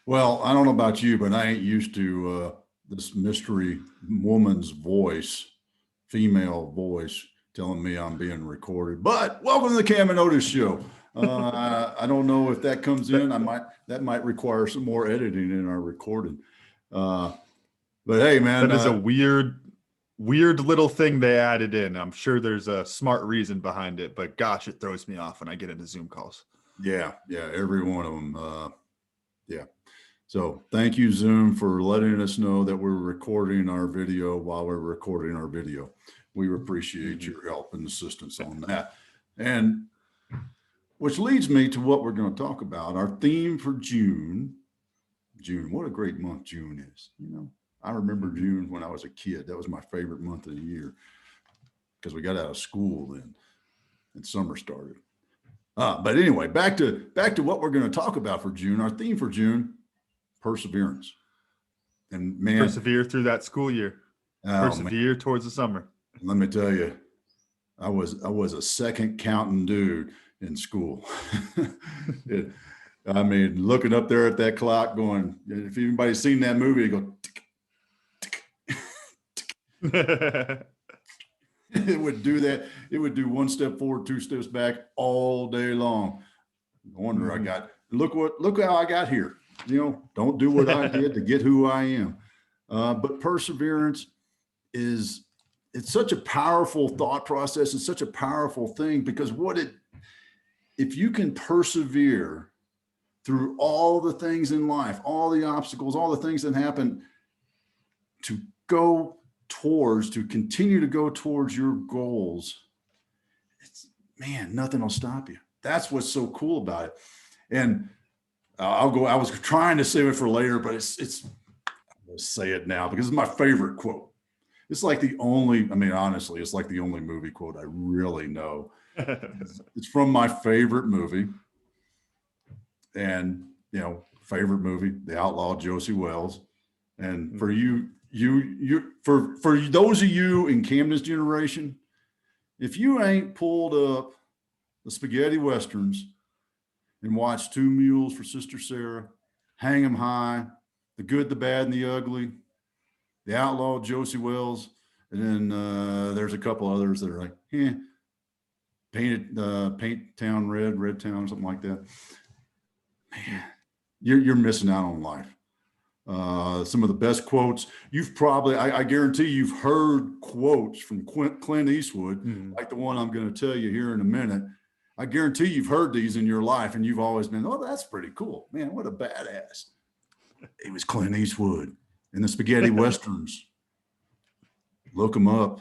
Well, I don't know about you, but I ain't used to this mystery woman's voice, female voice, telling me I'm being recorded. But welcome to the Cam and Otis show. I don't know if that comes in. That might require some more editing in our recording. But hey, man, That is a weird little thing they added in. I'm sure there's a smart reason behind it, but gosh, it throws me off when I get into Zoom calls. yeah, every one of them. Yeah. So thank you, Zoom, for letting us know that we're recording our video while we're recording our video. We appreciate your help and assistance on that. And which leads me to what we're going to talk about. Our theme for June. June, what a great month June is. You know, I remember June when I was a kid. That was my favorite month of the year because we got out of school then and summer started. But anyway, back to what we're going to talk about for June. Our theme for June: perseverance. And man, persevere through that school year. Persevere towards the summer. Let me tell you, I was a second counting dude in school. I mean, looking up there at that clock, going, if anybody's seen that movie, you go, tick, tick, tick. It would do that. It would do one step forward, two steps back all day long. No wonder I got, look how I got here. You know, don't do what I did to get who I am. But perseverance it's such a powerful thought process. It's such a powerful thing because if you can persevere through all the things in life, all the obstacles, all the things that happen, to continue to go towards your goals, nothing will stop you. That's what's so cool about it. And I was trying to save it for later, but I'll say it now because it's my favorite quote. It's like honestly, it's like the only movie quote I really know. It's from my favorite movie. And, favorite movie, The Outlaw Josie Wells. And for for those of you in Camden's generation, if you ain't pulled up the spaghetti westerns and watched Two Mules for Sister Sarah, Hang 'em High, The Good, the Bad, and the Ugly, The Outlaw Josie Wells, and then there's a couple others that are like, Paint Town Red, Red Town, something like that. Man, you're missing out on life. Some of the best quotes I guarantee you've heard quotes from Clint Eastwood, like the one I'm going to tell you here in a minute. I guarantee you've heard these in your life and you've always been, oh, that's pretty cool. Man, what a badass. It was Clint Eastwood in the spaghetti westerns. Look them up.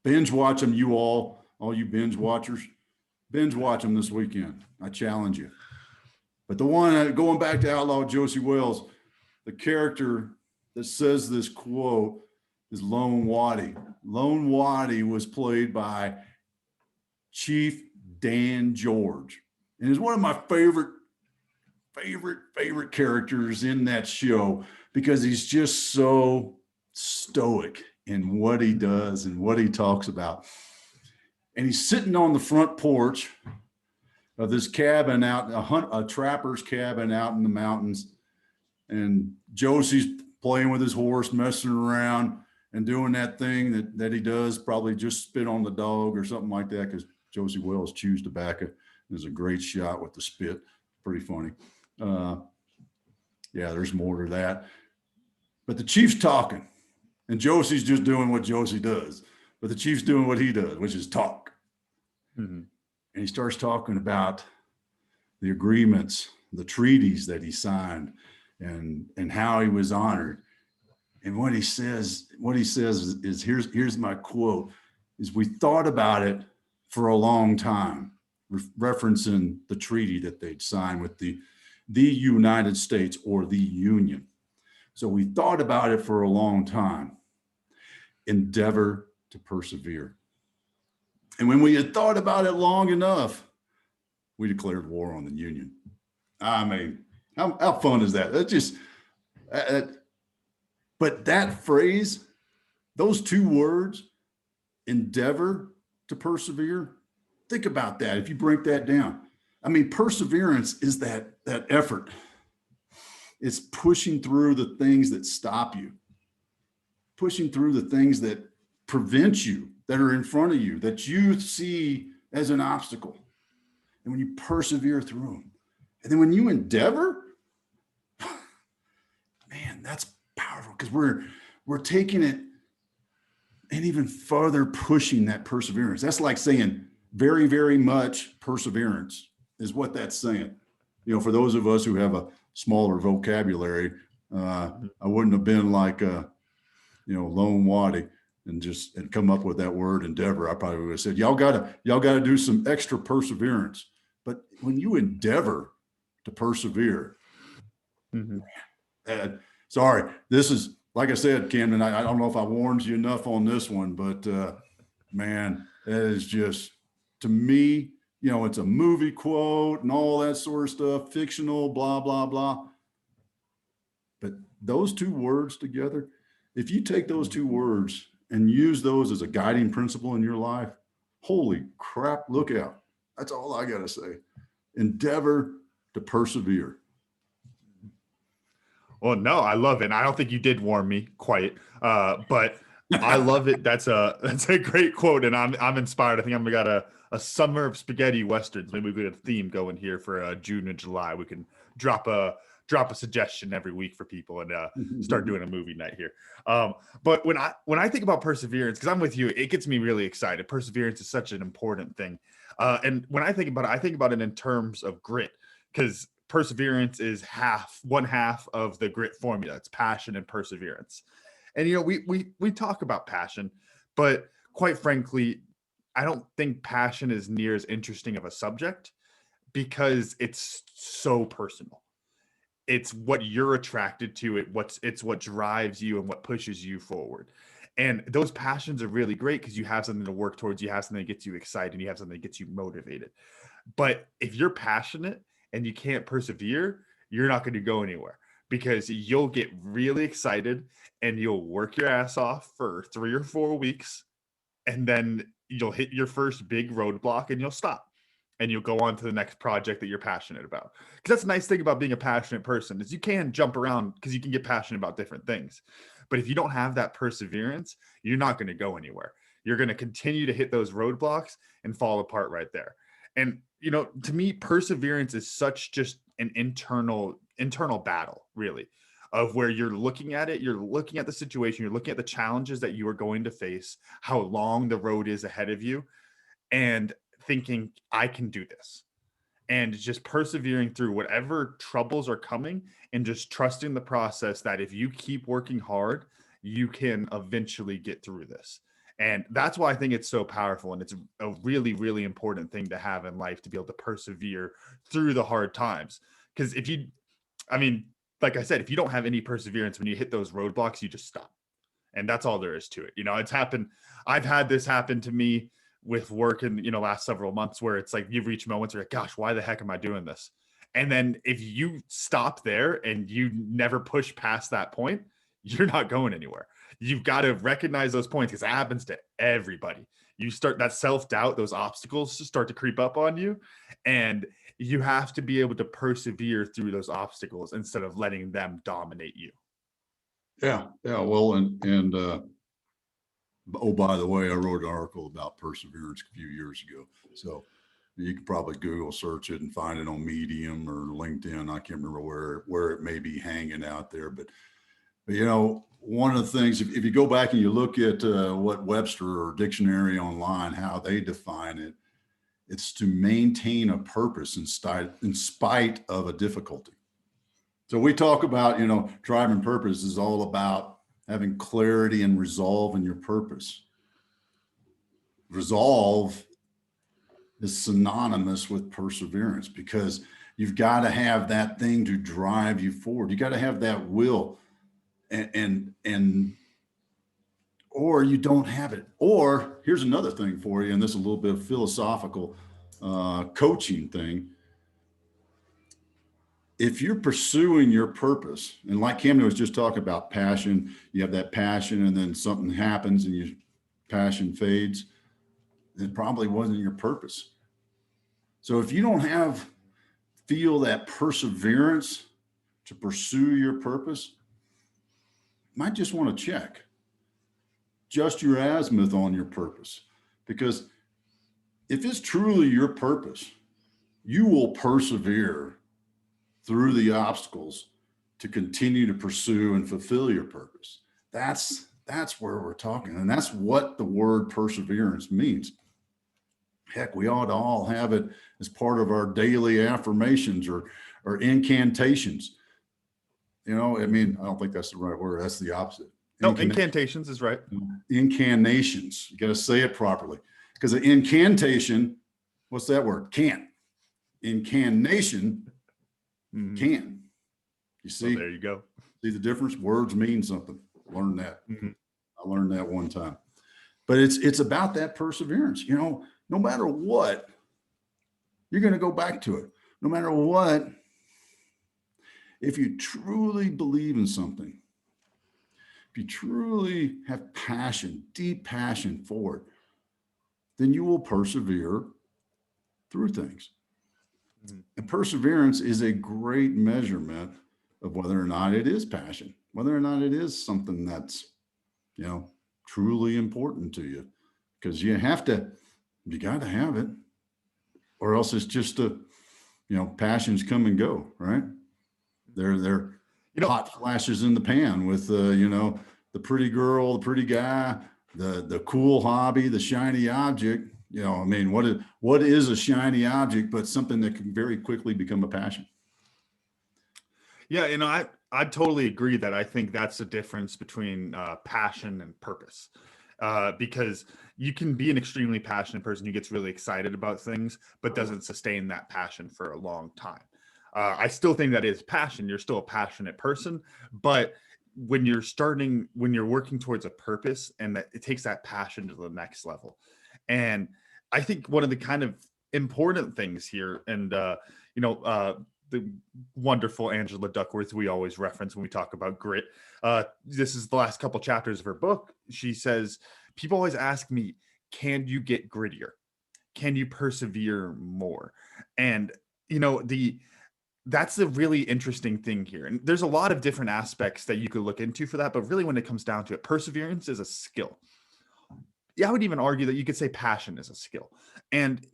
Binge watch them, all you binge watchers. Binge watch them this weekend. I challenge you. But the one, going back to Outlaw Josie Wells, the character that says this quote is Lone Waddy. Lone Waddy was played by Chief Dan George, and is one of my favorite characters in that show because he's just so stoic in what he does and what he talks about. And he's sitting on the front porch of this cabin out, a trapper's cabin out in the mountains. And Josie's playing with his horse, messing around and doing that thing that he does, probably just spit on the dog or something like that, because Josie Wells chews tobacco. There's a great shot with the spit. Pretty funny. There's more to that. But the chief's talking, and Josie's just doing what Josie does. But the chief's doing what he does, which is talk. And he starts talking about the agreements, the treaties that he signed, and how he was honored. And what he says is here's my quote, is we thought about it for a long time, referencing the treaty that they'd signed with the United States, or the Union. So we thought about it for a long time. Endeavor to persevere. And when we had thought about it long enough, we declared war on the Union. I mean, how fun is that? That's just, but that phrase, those two words, endeavor to persevere, think about that. If you break that down, I mean, perseverance is that effort. It's pushing through the things that stop you, pushing through the things that prevent you, that are in front of you, that you see as an obstacle. And when you persevere through them, and then when you endeavor, man, that's powerful, because we're taking it and even further pushing that perseverance. That's like saying very, very much perseverance is what that's saying. For those of us who have a smaller vocabulary, I wouldn't have been like, Lone Waddy and come up with that word endeavor. I probably would have said, y'all gotta do some extra perseverance. But when you endeavor to persevere, sorry, this is, like I said, Camden, I don't know if I warned you enough on this one, but man, that is just, to me, it's a movie quote and all that sort of stuff, fictional, blah, blah, blah. But those two words together, if you take those two words and use those as a guiding principle in your life, holy crap, look out. That's all I got to say. Endeavor to persevere. Well, no, I love it. And I don't think you did warn me quite, but I love it. That's a great quote, and I'm inspired. I think I'm got a summer of spaghetti westerns. Maybe we get a theme going here for June and July. We can drop a suggestion every week for people and start doing a movie night here. But when I think about perseverance, because I'm with you, it gets me really excited. Perseverance is such an important thing, and when I think about it in terms of grit, because perseverance is one half of the grit formula. It's passion and perseverance. And we talk about passion, but quite frankly, I don't think passion is near as interesting of a subject, because it's so personal. It's what you're attracted to, it's what drives you and what pushes you forward. And those passions are really great because you have something to work towards, you have something that gets you excited, you have something that gets you motivated. But if you're passionate and you can't persevere, you're not going to go anywhere, because you'll get really excited and you'll work your ass off for 3 or 4 weeks, and then you'll hit your first big roadblock and you'll stop and you'll go on to the next project that you're passionate about. Because that's the nice thing about being a passionate person, is you can jump around because you can get passionate about different things. But if you don't have that perseverance, you're not going to go anywhere. You're going to continue to hit those roadblocks and fall apart right there. And to me, perseverance is such just an internal battle, really, of where you're looking at it, you're looking at the situation, you're looking at the challenges that you are going to face, how long the road is ahead of you, and thinking, I can do this. And just persevering through whatever troubles are coming, and just trusting the process that if you keep working hard, you can eventually get through this. And that's why I think it's so powerful. And it's a really, really important thing to have in life, to be able to persevere through the hard times. Because like I said, if you don't have any perseverance, when you hit those roadblocks, you just stop. And that's all there is to it. It's happened. I've had this happen to me with work in, last several months, where it's like, you've reached moments where you're like, gosh, why the heck am I doing this? And then if you stop there and you never push past that point, you're not going anywhere. You've got to recognize those points, because that happens to everybody. You start that self-doubt, those obstacles start to creep up on you, and you have to be able to persevere through those obstacles instead of letting them dominate you. Yeah. Well, and oh, by the way, I wrote an article about perseverance a few years ago, so you can probably Google search it and find it on Medium or LinkedIn. I can't remember where it may be hanging out there, but one of the things, if you go back and you look at what Webster or dictionary online, how they define it, it's to maintain a purpose in spite of a difficulty. So we talk about, driving purpose is all about having clarity and resolve in your purpose. Resolve is synonymous with perseverance, because you've got to have that thing to drive you forward. You got to have that will, and or you don't have it. Or here's another thing for you, and this is a little bit of philosophical coaching thing. If you're pursuing your purpose, and like Camden was just talking about passion, you have that passion and then something happens and your passion fades, it probably wasn't your purpose. So if you don't feel that perseverance to pursue your purpose, you might just want to check just your azimuth on your purpose. Because if it's truly your purpose, you will persevere through the obstacles to continue to pursue and fulfill your purpose. That's where we're talking. And that's what the word perseverance means. Heck, we ought to all have it as part of our daily affirmations or incantations. You know, I mean, I don't think that's the right word. That's the opposite. No, incantations is right. Incantations. You got to say it properly. Because an incantation, what's that word? Can't. Incantation can. You see? So there you go. See the difference? Words mean something. Learn that. Mm-hmm. I learned that one time. But it's about that perseverance. You know, no matter what, you're going to go back to it. No matter what, if you truly believe in something, if you truly have passion, deep passion for it, then you will persevere through things. Mm-hmm. And perseverance is a great measurement of whether or not it is passion, whether or not it is something that's, you know, truly important to you. Because you got to have it, or else it's just passions come and go, right? They're hot flashes in the pan with, the pretty girl, the pretty guy, the cool hobby, the shiny object. You know, I mean, what is a shiny object, but something that can very quickly become a passion? Yeah, I totally agree that I think that's the difference between passion and purpose. Because you can be an extremely passionate person who gets really excited about things, but doesn't sustain that passion for a long time. I still think that is passion. You're still a passionate person, but when you're working towards a purpose, and that it takes that passion to the next level. And I think one of the kind of important things here, and the wonderful Angela Duckworth we always reference when we talk about grit. This is the last couple chapters of her book. She says, people always ask me, can you get grittier? Can you persevere more? And, that's the really interesting thing here. And there's a lot of different aspects that you could look into for that. But really, when it comes down to it, perseverance is a skill. Yeah, I would even argue that you could say passion is a skill. And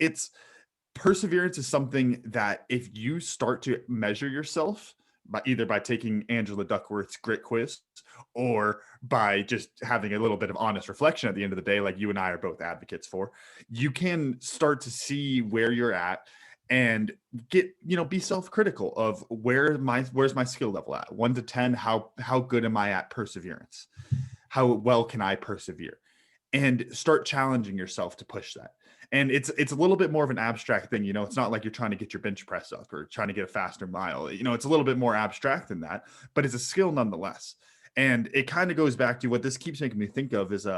perseverance is something that if you start to measure yourself either by taking Angela Duckworth's grit quiz or by just having a little bit of honest reflection at the end of the day, like you and I are both advocates for, you can start to see where you're at and be self-critical of where's my skill level at 1 to 10. How good am I at perseverance? How well can I persevere? And start challenging yourself to push that. And it's a little bit more of an abstract thing. It's not like you're trying to get your bench press up or trying to get a faster mile. It's a little bit more abstract than that, but it's a skill nonetheless. And it kind of goes back to what this keeps making me think of is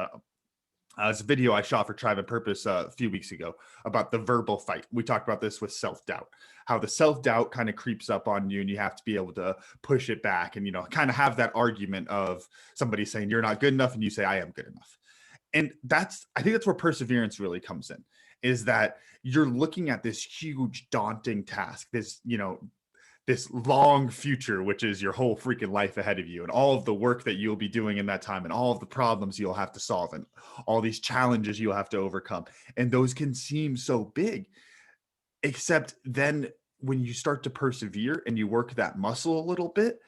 it's a video I shot for Tribe and Purpose a few weeks ago about the verbal fight. We talked about this with self-doubt, how the self-doubt kind of creeps up on you and you have to be able to push it back and, kind of have that argument of somebody saying you're not good enough and you say, I am good enough. And I think that's where perseverance really comes in, is that you're looking at this huge daunting task, this long future, which is your whole freaking life ahead of you and all of the work that you'll be doing in that time and all of the problems you'll have to solve and all these challenges you'll have to overcome. And those can seem so big, except then when you start to persevere and you work that muscle a little bit,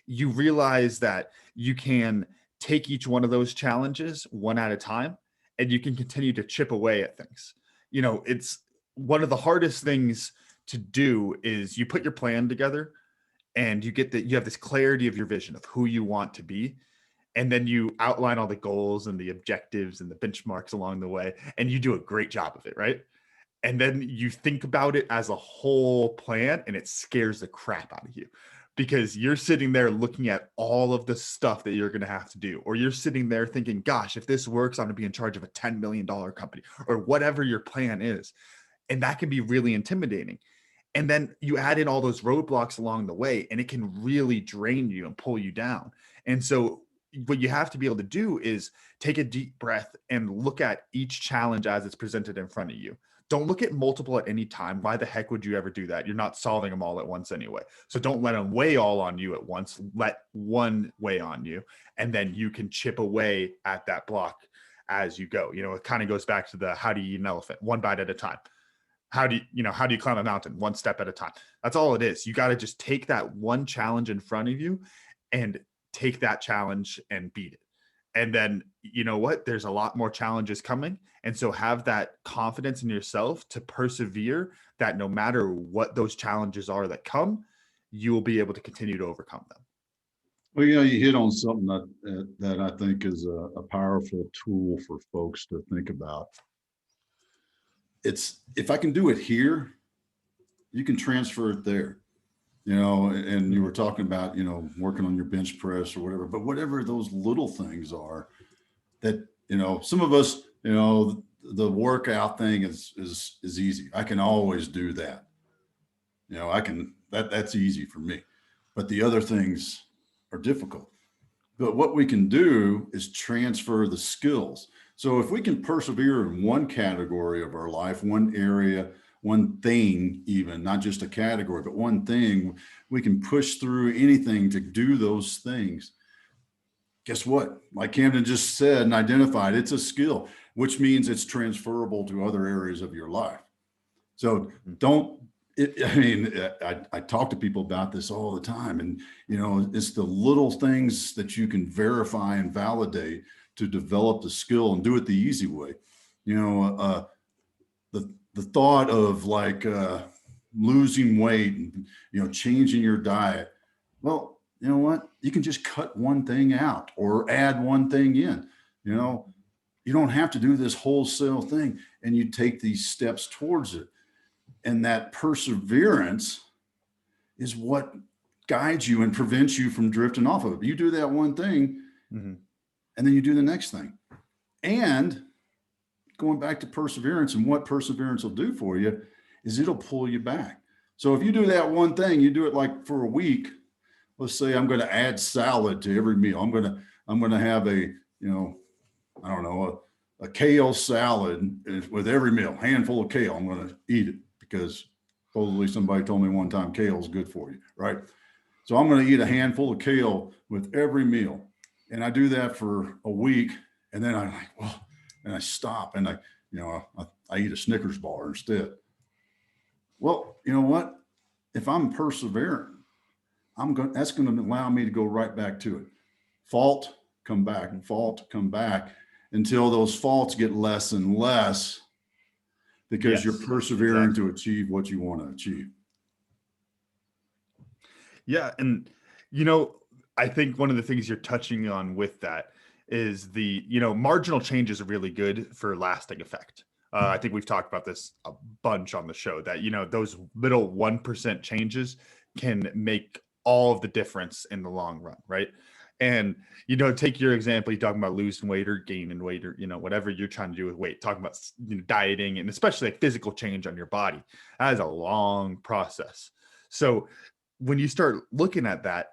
you realize that you can take each one of those challenges one at a time, and you can continue to chip away at things. It's one of the hardest things to do is you put your plan together and you have this clarity of your vision of who you want to be. And then you outline all the goals and the objectives and the benchmarks along the way, and you do a great job of it, right? And then you think about it as a whole plan and it scares the crap out of you. Because you're sitting there looking at all of the stuff that you're going to have to do, or you're sitting there thinking, gosh, if this works, I'm going to be in charge of a $10 million company or whatever your plan is. And that can be really intimidating. And then you add in all those roadblocks along the way, and it can really drain you and pull you down. And so what you have to be able to do is take a deep breath and look at each challenge as it's presented in front of you. don't look at multiple at any time. Why the heck would you ever do that? You're not solving them all at once anyway. So don't let them weigh all on you at once. Let one weigh on you, and then you can chip away at that block as you go. It kind of goes back to the how do you eat an elephant? One bite at a time. How do you climb a mountain? One step at a time. That's all it is. You got to just take that one challenge in front of you and take that challenge and beat it. And then, you know what? There's a lot more challenges coming. And so have that confidence in yourself to persevere, that no matter what those challenges are that come, you will be able to continue to overcome them. Well, you hit on something that I think is a powerful tool for folks to think about. It's, if I can do it here, you can transfer it there. And you were talking about, working on your bench press or whatever, but whatever those little things are that, some of us, the workout thing is easy. I can always do that. That's easy for me, but the other things are difficult. But what we can do is transfer the skills. So if we can persevere in one category of our life, one area, one thing, even not just a category, but one thing, we can push through anything to do those things. Guess what? Like Camden just said and identified, it's a skill, which means it's transferable to other areas of your life. So I talk to people about this all the time, and, it's the little things that you can verify and validate to develop the skill and do it the easy way. The thought of like losing weight and, changing your diet. Well, you know what? You can just cut one thing out or add one thing in. You don't have to do this wholesale thing, and you take these steps towards it. And that perseverance is what guides you and prevents you from drifting off of it. You do that one thing, and then you do the next thing. And going back to perseverance, and what perseverance will do for you is it'll pull you back. So if you do that one thing, you do it like for a week. Let's say I'm going to add salad to every meal. I'm going to have a kale salad with every meal, handful of kale. I'm going to eat it because supposedly somebody told me one time kale is good for you, right? So I'm going to eat a handful of kale with every meal, and I do that for a week, and then I'm like, well. And I stop and I eat a Snickers bar instead. Well, you know what? If I'm persevering, that's going to allow me to go right back to it. Fault, come back, fault, come back, until those faults get less and less, because you're persevering to achieve what you want to achieve. Yeah. And, I think one of the things you're touching on with that is the, marginal changes are really good for lasting effect. I think we've talked about this a bunch on the show that, those little 1% changes can make all of the difference in the long run. Right. And, take your example, you're talking about losing weight or gaining weight or, whatever you're trying to do with weight, talking about dieting and especially like physical change on your body. That is a long process. So when you start looking at that,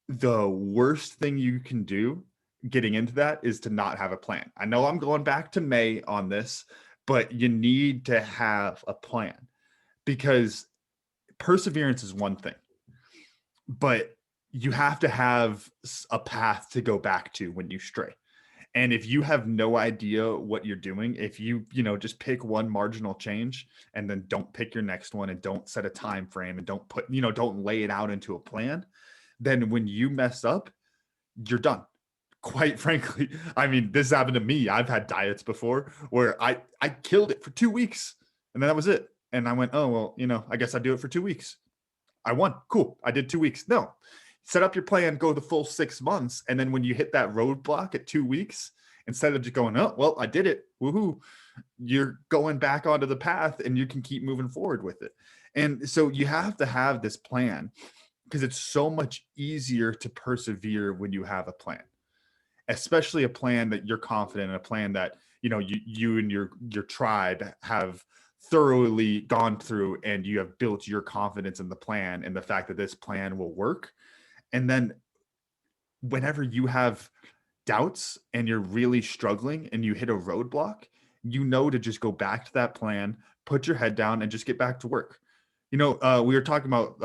the worst thing you can do getting into that is to not have a plan. I know I'm going back to May on this, but you need to have a plan, because perseverance is one thing, but you have to have a path to go back to when you stray. And if you have no idea what you're doing, if you, just pick one marginal change and then don't pick your next one and don't set a time frame and don't don't lay it out into a plan, then when you mess up, you're done. Quite frankly, this happened to me. I've had diets before where I killed it for 2 weeks and then that was it. And I went, oh, well, I guess I do it for 2 weeks. I won. Cool. I did 2 weeks. No, set up your plan, go the full 6 months. And then when you hit that roadblock at 2 weeks, instead of just going, oh, well, I did it. Woohoo. You're going back onto the path and you can keep moving forward with it. And so you have to have this plan, because it's so much easier to persevere when you have a plan, especially a plan that you're confident in, a plan that, you and your tribe have thoroughly gone through, and you have built your confidence in the plan and the fact that this plan will work. And then whenever you have doubts and you're really struggling and you hit a roadblock, to just go back to that plan, put your head down and just get back to work. We were talking about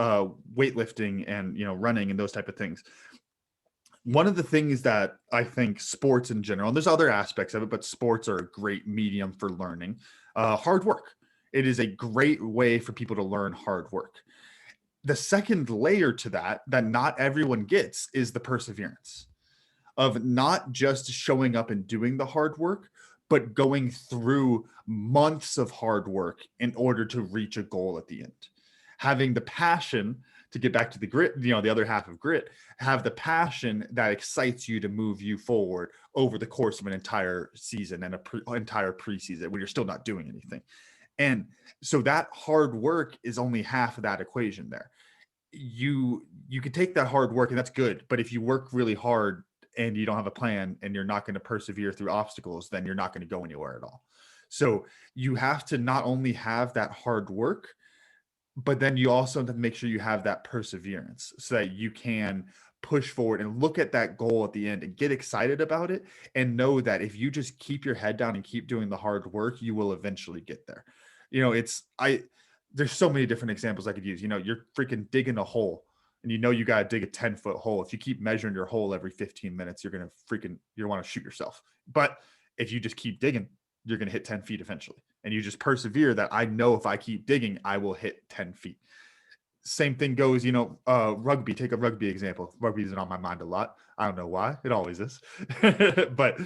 weightlifting and, running and those type of things. One of the things that I think sports in general, and there's other aspects of it, but sports are a great medium for learning hard work. It is a great way for people to learn hard work. The second layer to that not everyone gets is the perseverance of not just showing up and doing the hard work, but going through months of hard work in order to reach a goal at the end. Having the passion to get back to the grit, the other half of grit, have the passion that excites you to move you forward over the course of an entire season and entire preseason when you're still not doing anything. And so that hard work is only half of that equation there. You can take that hard work and that's good, but if you work really hard and you don't have a plan and you're not going to persevere through obstacles, then you're not going to go anywhere at all. So you have to not only have that hard work, but then you also have to make sure you have that perseverance so that you can push forward and look at that goal at the end and get excited about it and know that if you just keep your head down and keep doing the hard work, you will eventually get there. There's so many different examples I could use. You're freaking digging a hole and you got to dig a 10-foot hole. If you keep measuring your hole every 15 minutes, you're going to want to shoot yourself. But if you just keep digging, you're going to hit 10 feet eventually. And you just persevere that I know if I keep digging, I will hit 10 feet. Same thing goes, rugby, take a rugby example. Rugby isn't on my mind a lot. I don't know why. It always is. But,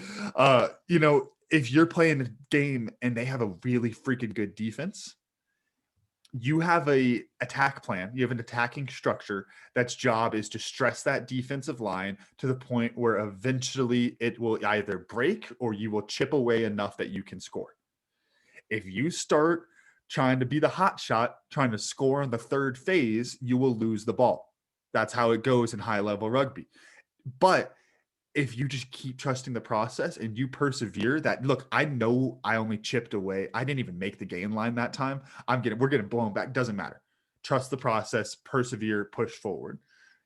if you're playing a game and they have a really freaking good defense, you have a attack plan. You have an attacking structure that's job is to stress that defensive line to the point where eventually it will either break or you will chip away enough that you can score. If you start trying to be the hot shot, trying to score in the third phase, you will lose the ball. That's how it goes in high level rugby. But if you just keep trusting the process and you persevere that, look, I know I only chipped away. I didn't even make the gain line that time. We're getting blown back. Doesn't matter. Trust the process, persevere, push forward.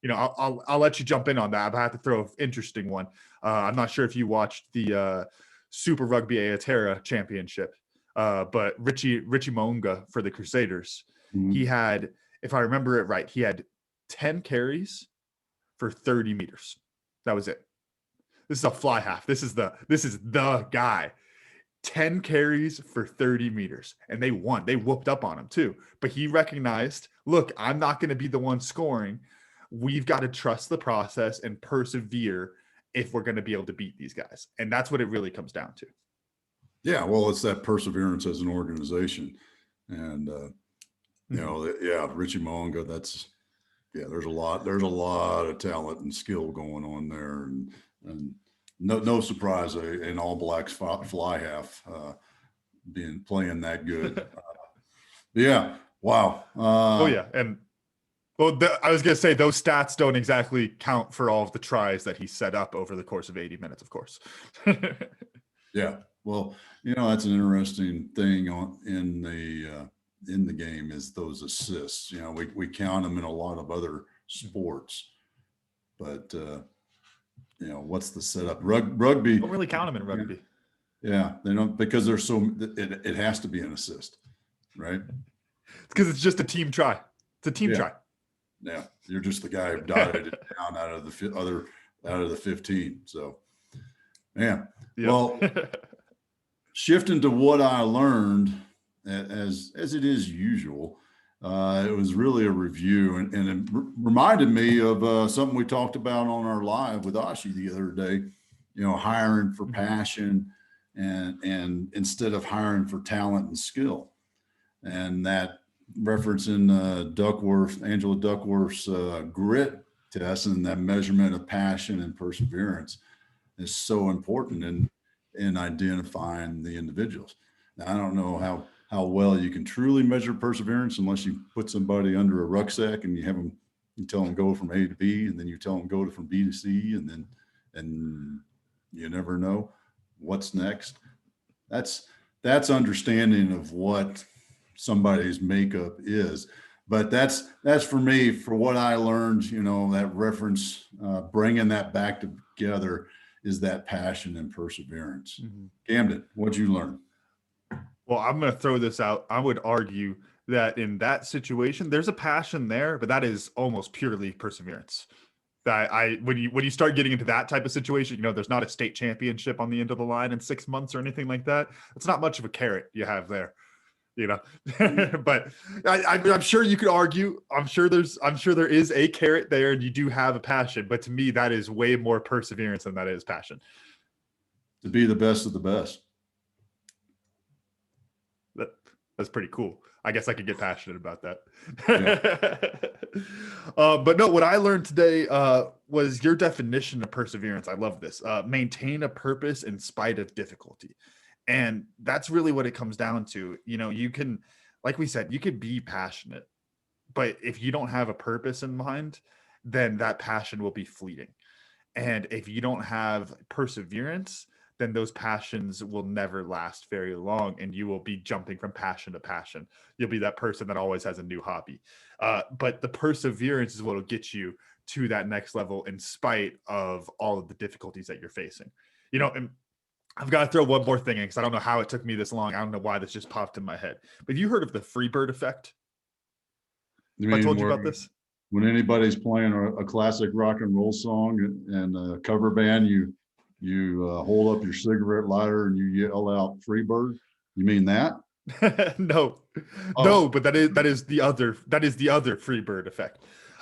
I'll let you jump in on that. I have to throw an interesting one. I'm not sure if you watched the Super Rugby Aotearoa Championship, but Richie Mo'unga for the Crusaders, he had, if I remember it right, he had 10 carries for 30 meters. That was it. This is a fly half. This is the guy. 10 carries for 30 meters. And they won. They whooped up on him too. But he recognized, look, I'm not going to be the one scoring. We've got to trust the process and persevere if we're going to be able to beat these guys. And that's what it really comes down to. Yeah, well, it's that perseverance as an organization. And, Richie Mo'unga, there's a lot of talent and skill going on there. And no surprise, an All Blacks fly half playing that good. Yeah. Wow. And I was going to say those stats don't exactly count for all of the tries that he set up over the course of 80 minutes, of course. Yeah. Well, that's an interesting thing in the game is those assists. We count them in a lot of other sports, but what's the setup? Rugby. Don't really count them in rugby. Yeah, they don't, because they're it has to be an assist, right? It's because it's just a team try. It's a team try. Yeah, you're just the guy who dotted it down out of the 15. So, yeah. Yep. Well, shifting to what I learned, as it is usual, it was really a review, and it reminded me of something we talked about on our live with Ashi the other day. Hiring for passion, and instead of hiring for talent and skill, and that reference in Angela Duckworth's grit test and that measurement of passion and perseverance is so important in identifying the individuals. Now, I don't know how well you can truly measure perseverance unless you put somebody under a rucksack and you tell them go from A to B, and then you tell them go from B to C, and you never know what's next. That's understanding of what somebody's makeup is. But that's for me, for what I learned, that reference, bringing that back together is that passion and perseverance. Mm-hmm. Camden, what'd you learn? Well, I'm going to throw this out. I would argue that in that situation, there's a passion there, but that is almost purely perseverance. That when you start getting into that type of situation, there's not a state championship on the end of the line in 6 months or anything like that. It's not much of a carrot you have there, you know. But I'm sure you could argue. I'm sure there is a carrot there, and you do have a passion. But to me, that is way more perseverance than that is passion. To be the best of the best. That's pretty cool. I guess I could get passionate about that. Yeah. But no, what I learned today was your definition of perseverance. I love this. Maintain a purpose in spite of difficulty. And that's really what it comes down to. You can, like we said, you could be passionate, but if you don't have a purpose in mind, then that passion will be fleeting. And if you don't have perseverance, then those passions will never last very long, and you will be jumping from passion to passion. You'll be that person that always has a new hobby. But the perseverance is what will get you to that next level in spite of all of the difficulties that you're facing. And I've got to throw one more thing in because I don't know how it took me this long. I don't know why this just popped in my head. But have you heard of the Freebird effect? I told you about this? When anybody's playing a classic rock and roll song and a cover band, you hold up your cigarette lighter and you yell out "Freebird." You mean that? No, but that is the other Freebird effect.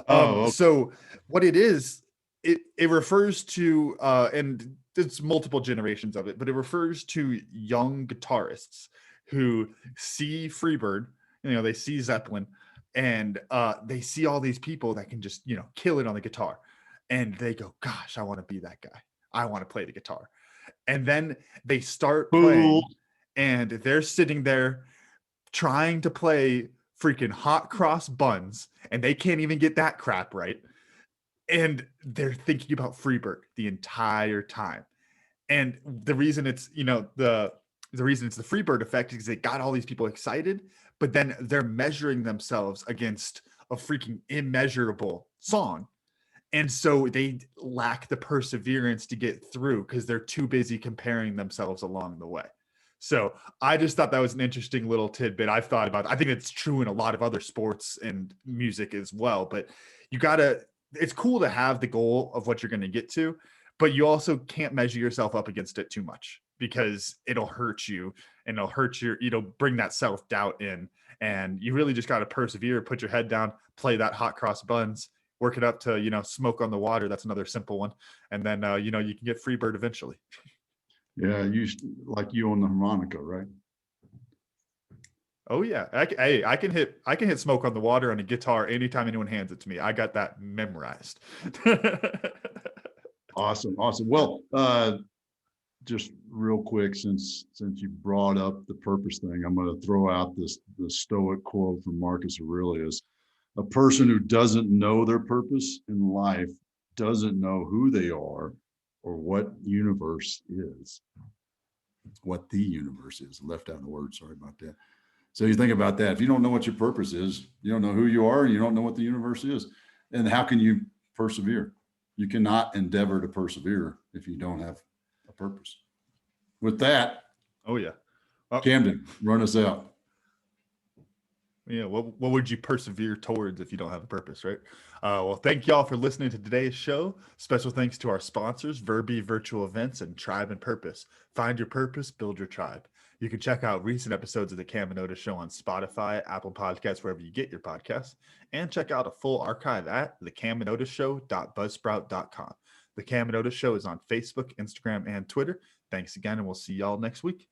Okay. So what it is, it refers to and there's multiple generations of it, but it refers to young guitarists who see Freebird, they see Zeppelin, and they see all these people that can just kill it on the guitar, and they go, gosh, I want to be that guy. I want to play the guitar. And then they start playing, and they're sitting there trying to play freaking hot cross buns, and they can't even get that crap right. And they're thinking about Freebird the entire time. And the reason it's, the reason it's the Freebird effect is they got all these people excited, but then they're measuring themselves against a freaking immeasurable song. And so they lack the perseverance to get through because they're too busy comparing themselves along the way. So I just thought that was an interesting little tidbit I've thought about. I think it's true in a lot of other sports and music as well. But it's cool to have the goal of what you're going to get to, but you also can't measure yourself up against it too much because it'll hurt you and it'll bring that self-doubt in. And you really just got to persevere, put your head down, play that hot cross buns, work it up to, Smoke on the Water. That's another simple one. And then, you can get Freebird eventually. Yeah. Like you on the harmonica, right? Oh yeah. I can hit Smoke on the Water on a guitar anytime anyone hands it to me. I got that memorized. Awesome. Well, just real quick, since you brought up the purpose thing, I'm going to throw out the Stoic quote from Marcus Aurelius. A person who doesn't know their purpose in life doesn't know who they are or what the universe is. Left out a word. Sorry about that. So you think about that. If you don't know what your purpose is, you don't know who you are, and you don't know what the universe is. And how can you persevere? You cannot endeavor to persevere if you don't have a purpose. With that, oh yeah. Camden, run us out. Yeah, what would you persevere towards if you don't have a purpose, right? Well, thank y'all for listening to today's show. Special thanks to our sponsors, Verbi Virtual Events and Tribe and Purpose. Find your purpose, build your tribe. You can check out recent episodes of The Cam and Otis Show on Spotify, Apple Podcasts, wherever you get your podcasts, and check out a full archive at thecamandotisshow.buzzsprout.com. The Cam and Otis Show is on Facebook, Instagram, and Twitter. Thanks again, and we'll see y'all next week.